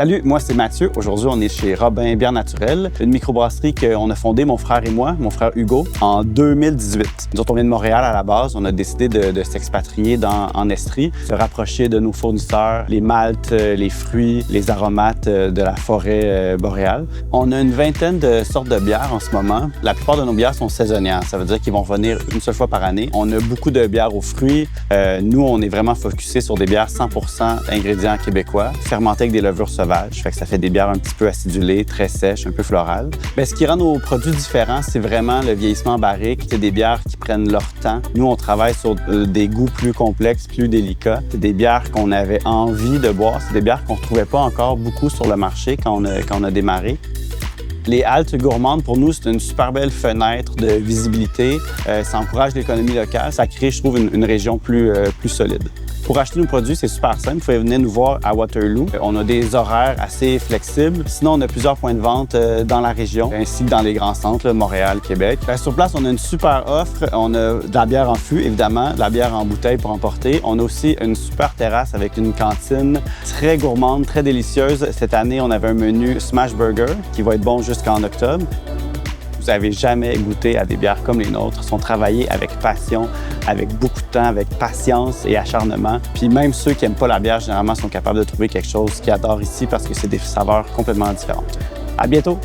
Salut, moi c'est Mathieu. Aujourd'hui, on est chez Robin Bière Naturelle, une microbrasserie qu'on a fondée, mon frère et moi, mon frère Hugo, en 2018. Nous autres, on vient de Montréal à la base. On a décidé de s'expatrier en Estrie, se rapprocher de nos fournisseurs, les maltes, les fruits, les aromates de la forêt boréale. On a une vingtaine de sortes de bières en ce moment. La plupart de nos bières sont saisonnières. Ça veut dire qu'ils vont revenir une seule fois par année. On a beaucoup de bières aux fruits. Nous, on est vraiment focusé sur des bières 100% ingrédients québécois, fermentées avec des levures sauvages. Fait que ça fait des bières un petit peu acidulées, très sèches, un peu florales. Bien, ce qui rend nos produits différents, c'est vraiment le vieillissement en barrique. C'est des bières qui prennent leur temps. Nous, on travaille sur des goûts plus complexes, plus délicats. C'est des bières qu'on avait envie de boire. C'est des bières qu'on ne retrouvait pas encore beaucoup sur le marché quand on a démarré. Les haltes gourmandes, pour nous, c'est une super belle fenêtre de visibilité. Ça encourage l'économie locale. Ça crée, je trouve, une région plus solide. Pour acheter nos produits, c'est super simple. Vous pouvez venir nous voir à Waterloo. On a des horaires assez flexibles. Sinon, on a plusieurs points de vente dans la région, ainsi que dans les grands centres, là, Montréal, Québec. Sur place, on a une super offre. On a de la bière en fût, évidemment, de la bière en bouteille pour emporter. On a aussi une super terrasse avec une cantine très gourmande, très délicieuse. Cette année, on avait un menu Smash Burger qui va être bon jusqu'en octobre. Vous n'avez jamais goûté à des bières comme les nôtres. Elles sont travaillées avec passion, avec beaucoup de temps, avec patience et acharnement. Puis même ceux qui n'aiment pas la bière, généralement, sont capables de trouver quelque chose qu'ils adorent ici parce que c'est des saveurs complètement différentes. À bientôt!